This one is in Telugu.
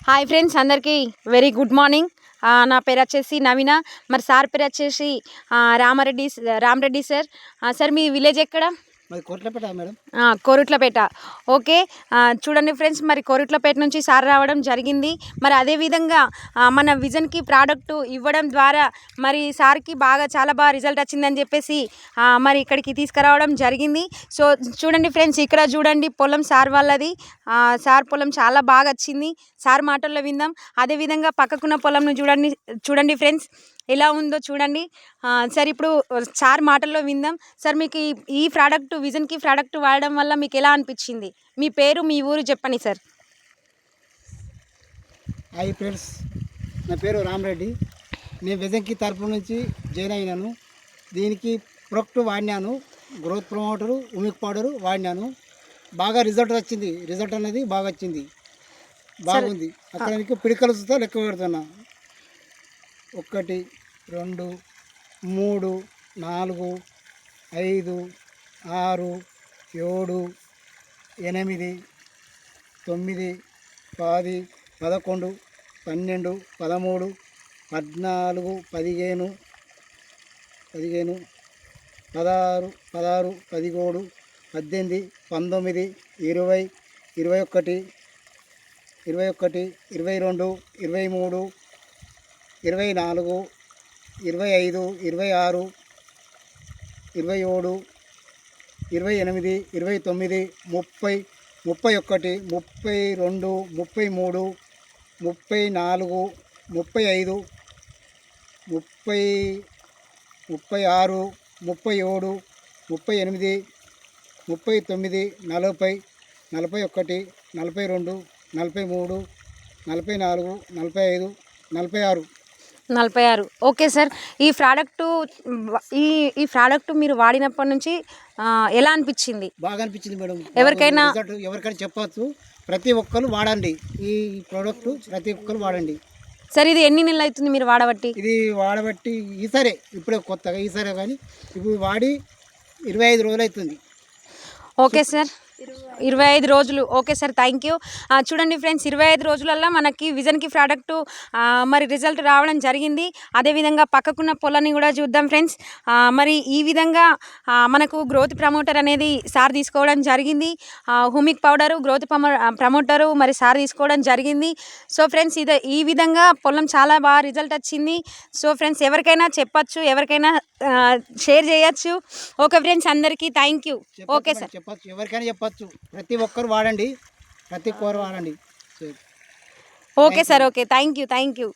హాయ్ ఫ్రెండ్స్, అందరికీ వెరీ గుడ్ మార్నింగ్. నా పేరు వచ్చేసి నవీన. మరి సార్ పేరు వచ్చేసి రామరెడ్డి సార్. సార్ మీ విలేజ్ ఎక్కడ? కోట్లపేట మేడం. కోరుట్లపేట. ఓకే. చూడండి ఫ్రెండ్స్, మరి కోరుట్లపేట నుంచి సార్ రావడం జరిగింది. మరి అదేవిధంగా మన విజన్కి ప్రోడక్ట్ ఇవ్వడం ద్వారా మరి సార్కి చాలా బాగా రిజల్ట్ వచ్చిందని చెప్పేసి మరి ఇక్కడికి తీసుకురావడం జరిగింది. సో చూడండి ఫ్రెండ్స్, ఇక్కడ చూడండి పొలం సార్ వాళ్ళది. సార్ పొలం చాలా బాగా వచ్చింది. సార్ మాటల్లో విందాం. అదేవిధంగా పక్కకున్న పొలంను చూడండి ఫ్రెండ్స్ ఎలా ఉందో చూడండి. సార్ ఇప్పుడు సార్ మాటల్లో విందాం. సార్ మీకు ఈ ప్రోడక్ట్ విజన్కి ప్రోడక్ట్ వాడడం వల్ల మీకు ఎలా అనిపించింది? మీ పేరు, మీ ఊరు చెప్పండి సార్. హాయ్ ఫ్రెండ్స్, నా పేరు రామరెడ్డి. నేను విజన్కి తరపు నుంచి జాయిన్ అయినాను. దీనికి ప్రొడక్ట్ వాడినాను. గ్రోత్ ప్రమోటరు, ఉమిక్ పౌడరు వాడినాను. బాగా రిజల్ట్ వచ్చింది. రిజల్ట్ అనేది బాగా వచ్చింది, బాగుంది. అక్కడ మీకు పిడికలుతో లెక్క పెడుతున్నా. 1 2 3 4 5 6 7 8 9 10 11 12 13 14 15 16 17 18 19 20 21 22 23 24 25 26 27 28 29 30 31 32 34 34 35 36 37 38 40 41 43 41 42 43 44 45 46. Okay sir. ఈ ప్రోడక్ట్ మీరు వాడినప్పటి నుంచి ఎలా అనిపించింది? బాగా అనిపించింది మేడం. ఎవరికైనా చెప్పచ్చు. ప్రతి ఒక్కరు వాడండి ఈ ప్రోడక్ట్. ప్రతి ఒక్కరు వాడండి సార్. ఇది ఎన్ని నెలలు అవుతుంది మీరు వాడబట్టి? ఇది వాడబట్టి ఈసారే, ఇప్పుడే కొత్తగా ఈసారే, కానీ ఇప్పుడు వాడి 25 రోజులు అవుతుంది. ఓకే సార్, 25 రోజులు. Okay sir, thank you. చూడండి ఫ్రెండ్స్, 25 రోజులల్లో మనకి విజన్కి ప్రోడక్ట్ మరి రిజల్ట్ రావడం జరిగింది. అదేవిధంగా పక్కకున్న పొలాన్ని కూడా చూద్దాం ఫ్రెండ్స్. మరి ఈ విధంగా మనకు గ్రోత్ ప్రమోటర్ అనేది సార్ తీసుకోవడం జరిగింది. హుమిక్ పౌడరు, గ్రోత్ ప్రమోటరు మరి సార్ తీసుకోవడం జరిగింది. సో ఫ్రెండ్స్, ఈ విధంగా పొలం చాలా బాగా రిజల్ట్ వచ్చింది. సో ఫ్రెండ్స్, ఎవరికైనా చెప్పచ్చు, ఎవరికైనా షేర్ చేయొచ్చు. ఓకే ఫ్రెండ్స్, అందరికీ థ్యాంక్ యూ. ఓకే సార్, చెప్పచ్చు, ఎవరికైనా చెప్పచ్చు. ప్రతి ఒక్కరు వాడండి, ప్రతి ఒక్కరు వాడండి. Okay sir, okay, thank you.